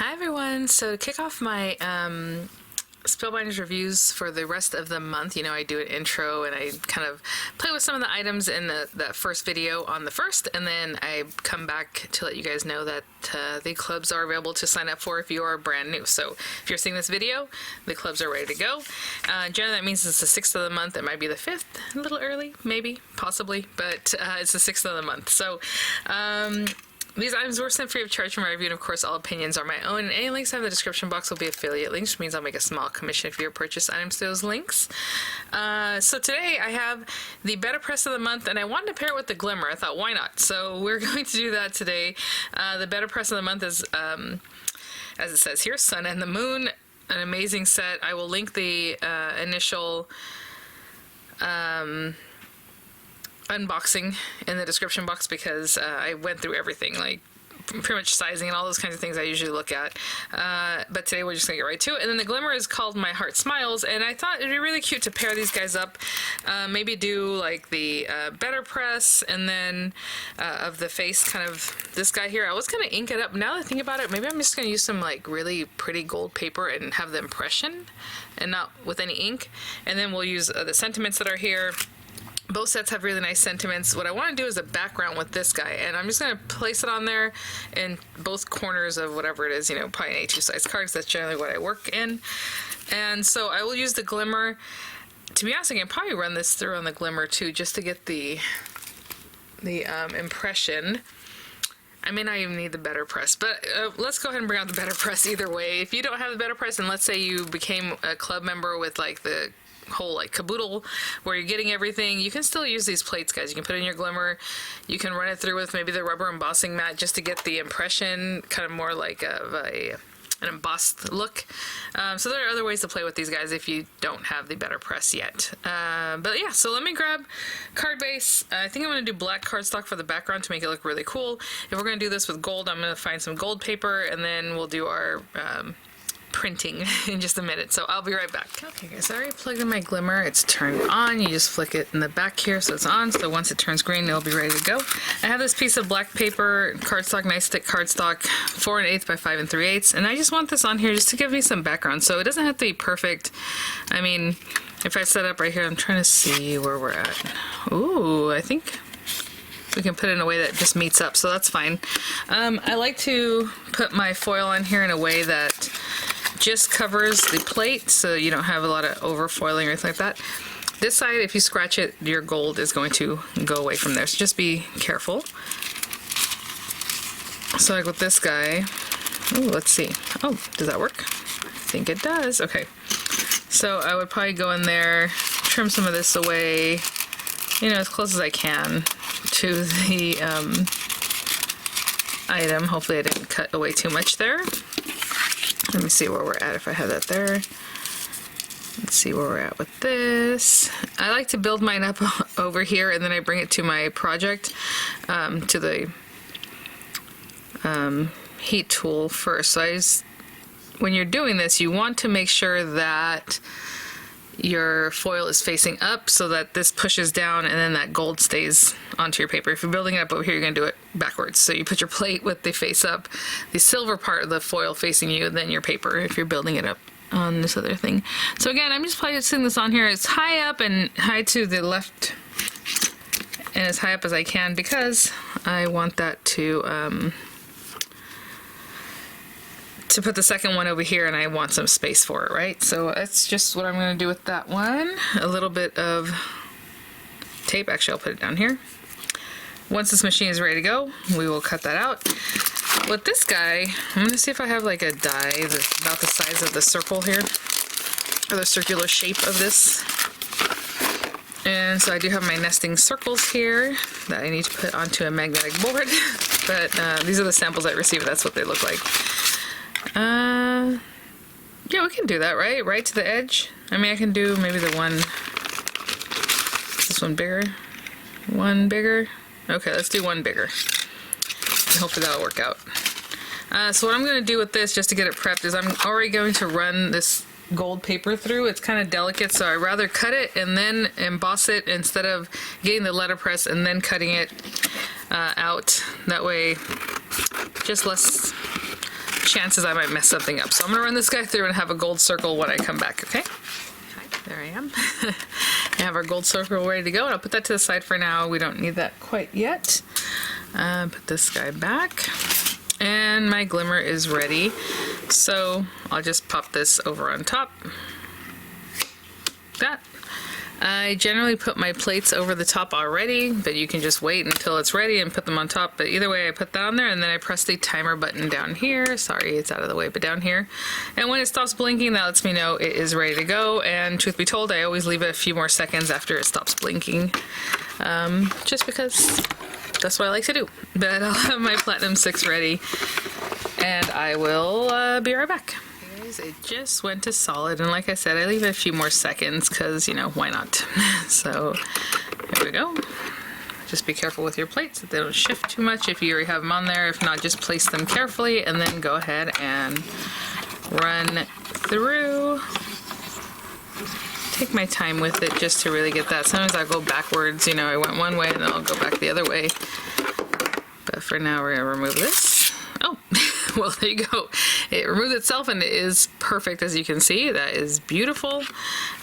Hi everyone. So to kick off my Spellbinders reviews for the rest of the month, you know, I do an intro and I kind of play with some of the items in that first video on the first, and then I come back to let you guys know that the clubs are available to sign up for if you are brand new. So if you're seeing this video, the clubs are ready to go. Generally that means it's the 6th of the month. It might be the 5th, a little early, maybe, possibly, but it's the 6th of the month. So these items were sent free of charge for my review, and of course all opinions are my own, and any links I have in the description box will be affiliate links, which means I'll make a small commission if you purchase items to those links. So today I have the BetterPress of the month, and I wanted to pair it with the Glimmer. I thought, why not? So we're going to do that today. The BetterPress of the month is, as it says here, Sun and the Moon, an amazing set. I will link the initial unboxing in the description box because I went through everything, like pretty much sizing and all those kinds of things I usually look at. But today we're just gonna get right to it. And then the Glimmer is called My Heart Smiles, and I thought it'd be really cute to pair these guys up. Maybe do like the BetterPress and then of the face, kind of this guy here. I was gonna ink it up. Now that I think about it, maybe I'm just gonna use some like really pretty gold paper and have the impression and not with any ink. And then we'll use the sentiments that are here. Both sets have really nice sentiments. What I want to do is a background with this guy, and I'm just going to place it on there in both corners of whatever it is, you know, probably an A2 size card, because that's generally what I work in. And so I will use the Glimmer. To be honest, I can probably run this through on the Glimmer too, just to get the impression. I may not even need the BetterPress, but let's go ahead and bring out the BetterPress either way. If you don't have the BetterPress, and let's say you became a club member with like the whole like CABOODLE where you're getting everything, you can still use these plates, guys. You can put in your Glimmer, you can run it through with maybe the rubber embossing mat just to get the impression, kind of more like of an embossed look. So there are other ways to play with these guys if you don't have the BetterPress yet. But yeah, so let me grab card base. I think I'm going to do black cardstock for the background to make it look really cool. If we're going to do this with gold, I'm going to find some gold paper, and then we'll do our printing in just a minute, so I'll be right back. Okay guys, I already plugged in my Glimmer. It's turned on. You just flick it in the back here so it's on, so once it turns green it'll be ready to go. I have this piece of black paper, cardstock, nice thick cardstock, 4 1/8 by 5 3/8, and I just want this on here just to give me some background, so it doesn't have to be perfect. I mean, if I set up right here, I'm trying to see where we're at. Ooh, I think we can put it in a way that just meets up, so that's fine. I like to put my foil on here in a way that just covers the plate so you don't have a lot of over foiling or anything like that. This side, if you scratch it, your gold is going to go away from there, so just be careful. So like with this guy, oh, let's see. Oh, does that work? I think it does. Okay, so I would probably go in there, trim some of this away, you know, as close as I can to the item. Hopefully I didn't cut away too much there. Let me see where we're at if I have that there. Let's see where we're at with this. I like to build mine up over here, and then I bring it to my project, to the heat tool first. So when you're doing this, you want to make sure that your foil is facing up so that this pushes down and then that gold stays onto your paper. If you're building it up over here, you're going to do it backwards. So you put your plate with the face up, the silver part of the foil facing you, then your paper if you're building it up on this other thing. So again, I'm just placing this on here. It's high up and high to the left and as high up as I can because I want that to put the second one over here, and I want some space for it, right? So that's just what I'm going to do with that one. A little bit of tape. Actually, I'll put it down here. Once this machine is ready to go, we will cut that out. With this guy, I'm going to see if I have like a die that's about the size of the circle here, or the circular shape of this. And so I do have my nesting circles here that I need to put onto a magnetic board, but these are the samples I received. That's what they look like. Yeah, we can do that, right? Right to the edge. I mean, I can do maybe the one, is this one bigger? One bigger? Okay, let's do one bigger. And hopefully that'll work out. So what I'm going to do with this, just to get it prepped, is I'm already going to run this gold paper through. It's kind of delicate, so I'd rather cut it and then emboss it instead of getting the letterpress and then cutting it out. That way, just less chances I might mess something up. So I'm gonna run this guy through and have a gold circle when I come back, okay? There I am. I have our gold circle ready to go, and I'll put that to the side for now. We don't need that quite yet. Put this guy back, and my glimmer is ready. So I'll just pop this over on top. That. I generally put my plates over the top already, but you can just wait until it's ready and put them on top. But either way, I put that on there, and then I press the timer button down here. Sorry, it's out of the way, but down here. And when it stops blinking, that lets me know it is ready to go. And truth be told, I always leave it a few more seconds after it stops blinking, just because that's what I like to do. But I'll have my Platinum 6 ready, and I will be right back. It just went to solid, and like I said, I leave it a few more seconds because, you know, why not? So here we go. Just be careful with your plates that they don't shift too much if you already have them on there. If not, just place them carefully and then go ahead and run through. Take my time with it just to really get that. Sometimes I'll go backwards, you know, I went one way and then I'll go back the other way. But for now, we're gonna remove this. Oh, well, there you go. It removed itself, and it is perfect, as you can see. That is beautiful.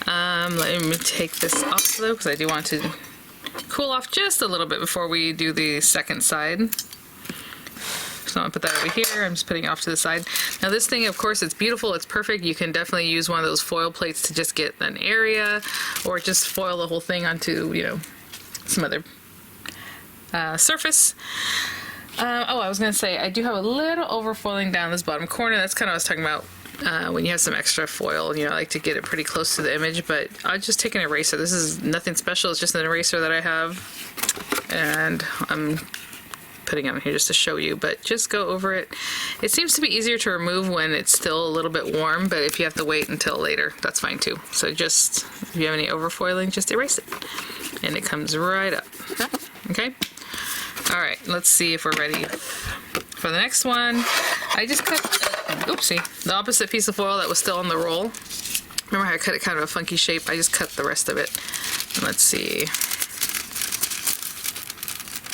Let me take this off, though, because I do want to cool off just a little bit before we do the second side. So I'm going to put that over here. I'm just putting it off to the side. Now, this thing, of course, it's beautiful. It's perfect. You can definitely use one of those foil plates to just get an area, or just foil the whole thing onto, you know, some other surface. Oh, I was going to say, I do have a little overfoiling down this bottom corner. That's kind of what I was talking about when you have some extra foil. You know, I like to get it pretty close to the image, but I'll just take an eraser. This is nothing special. It's just an eraser that I have, and I'm putting it on here just to show you, but just go over it. It seems to be easier to remove when it's still a little bit warm, but if you have to wait until later, that's fine too. So just, if you have any overfoiling, just erase it, and it comes right up. Okay? All right, let's see if we're ready for the next one. I just cut, oopsie, the opposite piece of foil that was still on the roll. Remember how I cut it kind of a funky shape? I just cut the rest of it. Let's see.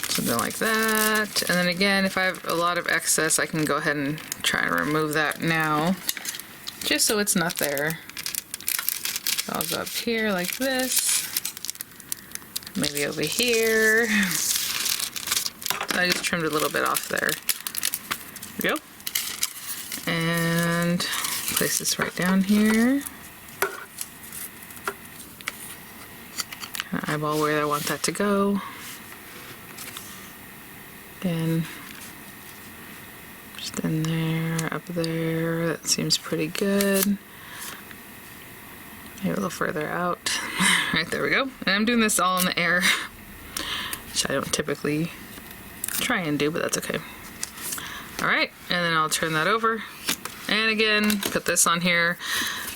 Something like that. And then again, if I have a lot of excess, I can go ahead and try and remove that now, just so it's not there. So I'll go up here like this. Maybe over here. I just trimmed a little bit off there. There we go. And place this right down here. Kind of eyeball where I want that to go. Again, just in there, up there. That seems pretty good. Maybe a little further out. Right, there we go. And I'm doing this all in the air, which I don't typically try and do, but that's okay. All right, and then I'll turn that over, and again put this on here,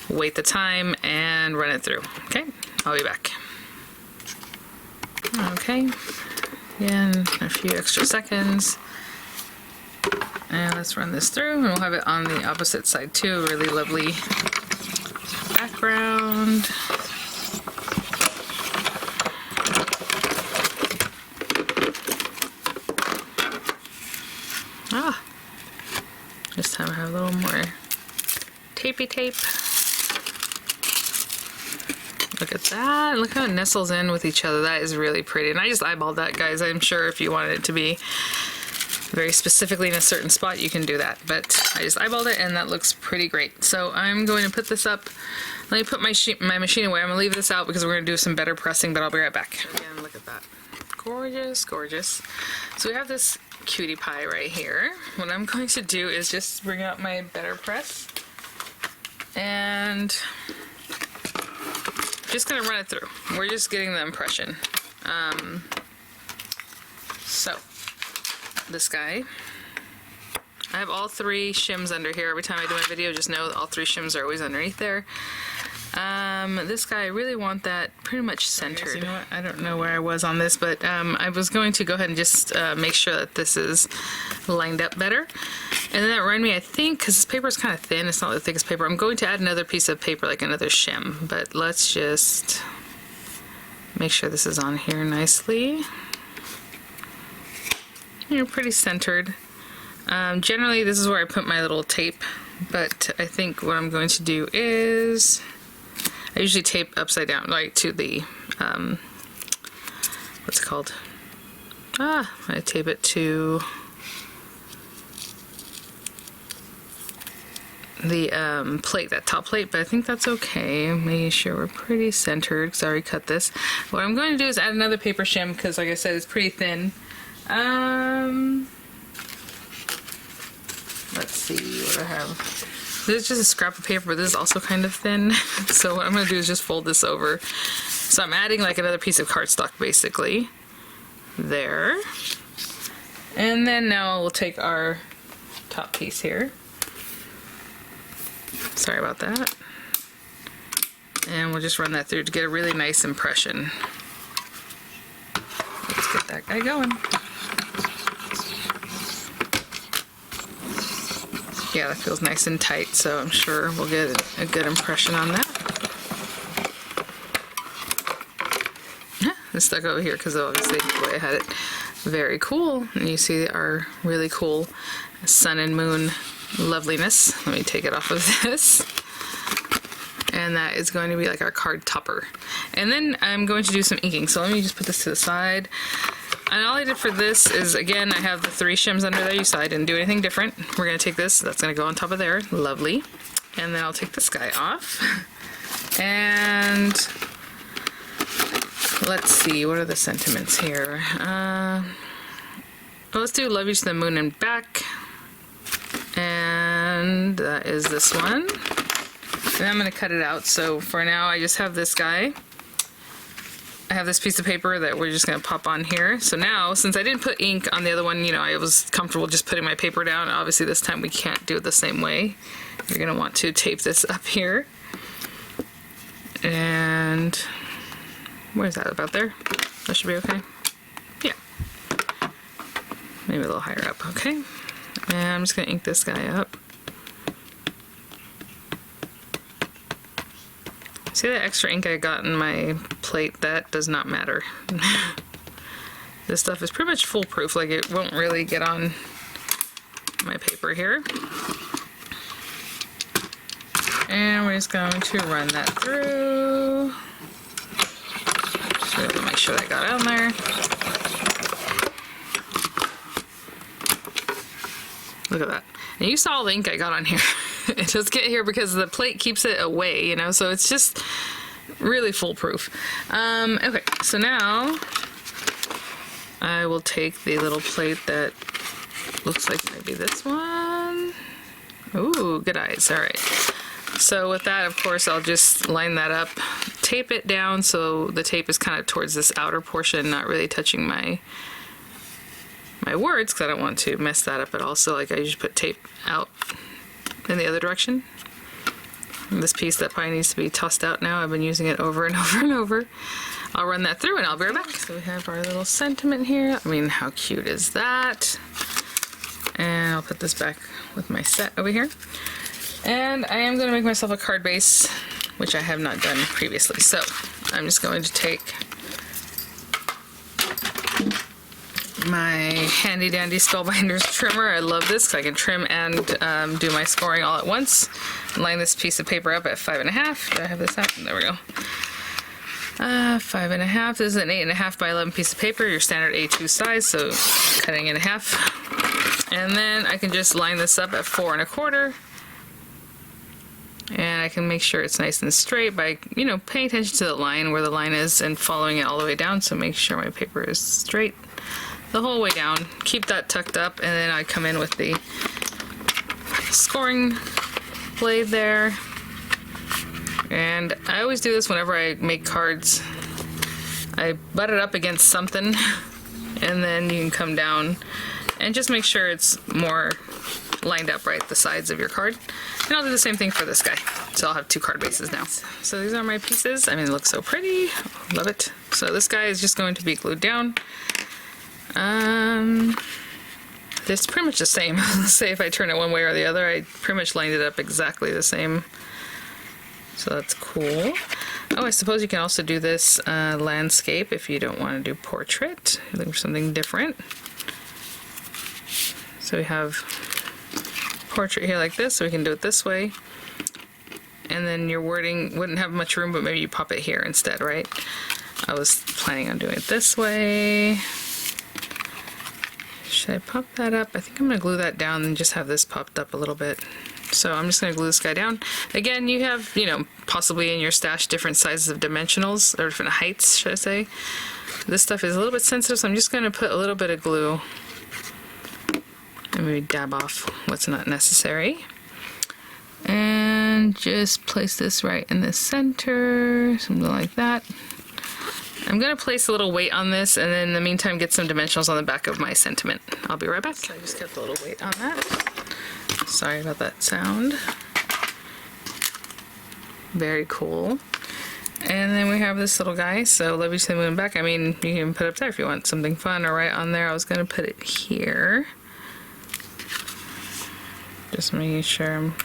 wait the time, and run it through. Okay, I'll be back. Okay, again a few extra seconds, and let's run this through, and we'll have it on the opposite side too. Really lovely background. This time I have a little more tapey tape. Look at that. Look how it nestles in with each other. That is really pretty. And I just eyeballed that, guys. I'm sure if you wanted it to be very specifically in a certain spot, you can do that. But I just eyeballed it, and that looks pretty great. So I'm going to put this up. Let me put my machine away. I'm going to leave this out because we're going to do some better pressing, but I'll be right back. Again, look at that. Gorgeous, gorgeous. So we have this cutie pie right here. What I'm going to do is just bring out my BetterPress and just gonna run it through. We're just getting the impression. So this guy, I have all three shims under here. Every time I do my video, just know that all three shims are always underneath there. This guy, I really want that pretty much centered. You know what? I don't know where I was on this, but I was going to go ahead and just make sure that this is lined up better. And then that reminded me, I think, because this paper is kind of thin, it's not the thickest paper, I'm going to add another piece of paper, like another shim. But let's just make sure this is on here nicely. You're pretty centered. Generally, this is where I put my little tape, but I think what I'm going to do is, I usually tape upside down, like to the, what's it called? I tape it to the plate, that top plate, but I think that's okay. Making sure we're pretty centered because I already cut this. What I'm going to do is add another paper shim because, like I said, it's pretty thin. Let's see what I have. This is just a scrap of paper, but this is also kind of thin. So what I'm going to do is just fold this over. So I'm adding like another piece of cardstock basically. There. And then now we'll take our top piece here. Sorry about that. And we'll just run that through to get a really nice impression. Let's get that guy going. Yeah, that feels nice and tight, so I'm sure we'll get a good impression on that. Yeah, it's stuck over here because obviously the way I had it. Very cool. And you see our really cool sun and moon loveliness. Let me take it off of this. And that is going to be like our card topper. And then I'm going to do some inking. So let me just put this to the side. And all I did for this is, again, I have the 3 shims under there. You saw I didn't do anything different. We're going to take this. That's going to go on top of there. Lovely. And then I'll take this guy off. And let's see. What are the sentiments here? Well, let's do Love You to the Moon and Back. And that is this one. And I'm going to cut it out. So for now, I just have this guy. I have this piece of paper that we're just going to pop on here. So now, since I didn't put ink on the other one, you know, I was comfortable just putting my paper down. Obviously this time we can't do it the same way. You're going to want to tape this up here. And where's that, about there? That should be okay. Yeah. Maybe a little higher up, okay. And I'm just going to ink this guy up. See that extra ink I got in my plate? That does not matter. This stuff is pretty much foolproof, like it won't really get on my paper here. And we're just going to run that through. Just really make sure that got on there. Look at that. And you saw all the ink I got on here. It does get here because the plate keeps it away, you know, so it's just really foolproof. Okay, so now I will take the little plate that looks like maybe this one. Ooh, good eyes. All right. So with that, of course, I'll just line that up, tape it down so the tape is kind of towards this outer portion, not really touching my words, because I don't want to mess that up at all. So like I usually put tape out in the other direction. And this piece that probably needs to be tossed out now. I've been using it over and over and over. I'll run that through and I'll be right back. So we have our little sentiment here. I mean, how cute is that? And I'll put this back with my set over here. And I am going to make myself a card base, which I have not done previously. So I'm just going to take my handy dandy Spellbinders trimmer. I love this because I can trim and do my scoring all at once. Line this piece of paper up at 5.5. Do I have this out? There we go. 5.5. This is an 8.5 by 11 piece of paper, your standard A2 size, so cutting in half. And then I can just line this up at 4.25. And I can make sure it's nice and straight by, you know, paying attention to the line, where the line is, and following it all the way down. So make sure my paper is straight the whole way down. Keep that tucked up, and then I come in with the scoring blade there. And I always do this whenever I make cards. I butt it up against something, and then you can come down and just make sure it's more lined up right, the sides of your card. And I'll do the same thing for this guy. So I'll have 2 card bases now. So these are my pieces. I mean, it looks so pretty. Love it. So this guy is just going to be glued down. It's pretty much the same. Say if I turn it one way or the other, I pretty much lined it up exactly the same. So that's cool. Oh, I suppose you can also do this landscape if you don't want to do portrait. You're looking for something different. So we have portrait here like this, so we can do it this way. And then your wording wouldn't have much room, but maybe you pop it here instead, right? I was planning on doing it this way. Should I pop that up? I think I'm gonna glue that down and just have this popped up a little bit. So I'm just gonna glue this guy down. Again, you have, you know, possibly in your stash different sizes of dimensionals, or different heights, should I say. This stuff is a little bit sensitive, so I'm just gonna put a little bit of glue and maybe dab off what's not necessary. And just place this right in the center, something like that. I'm gonna place a little weight on this, and then in the meantime get some dimensionals on the back of my sentiment. I'll be right back. So I just kept a little weight on that. Sorry about that sound. Very cool. And then we have this little guy, so love you to the moon and back. I mean, you can put it up there if you want something fun, or right on there. I was gonna put it here. Just making sure I'm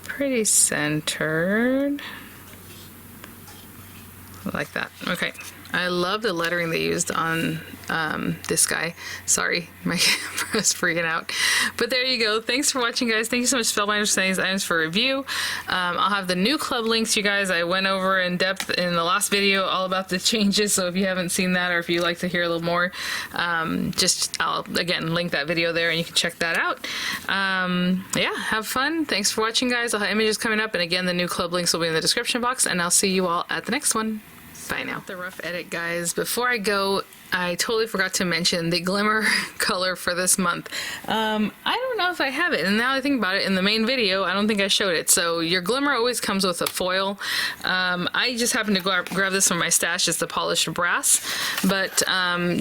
pretty centered. Like that. Okay. I love the lettering they used on this guy. Sorry, my camera is freaking out. But there you go. Thanks for watching, guys. Thank you so much, Spellbinders, for sending these items for review. I'll have the new club links, you guys. I went over in depth in the last video all about the changes, so if you haven't seen that, or if you'd like to hear a little more, I'll, again, link that video there, and you can check that out. Yeah, have fun. Thanks for watching, guys. I'll have images coming up, and again, the new club links will be in the description box, and I'll see you all at the next one. Bye now. The rough edit, guys. Before I go, I totally forgot to mention the Glimmer color for this month. I don't know if I have it, and now I think about it, in the main video, I don't think I showed it. So your Glimmer always comes with a foil. I just happened to grab this from my stash. It's the polished brass, but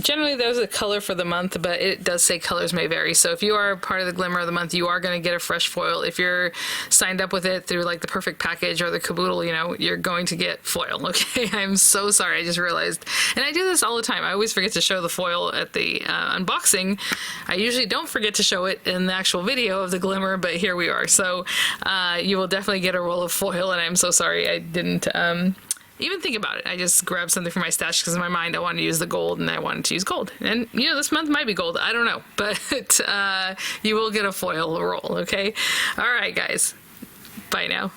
generally there's a color for the month, but it does say colors may vary. So if you are part of the Glimmer of the month, you are going to get a fresh foil. If you're signed up with it through like the Perfect Package or the Caboodle, you know, you're going to get foil, okay? I'm so sorry, I just realized. And I do this all the time. I always forget to show the foil at the unboxing. I usually don't forget to show it in the actual video of the Glimmer, but here we are. So you will definitely get a roll of foil, and I'm so sorry I didn't even think about it. I just grabbed something from my stash because in my mind I wanted to use the gold, and I wanted to use gold. And you know, this month might be gold, I don't know, but you will get a foil roll, okay? All right, guys. Bye now.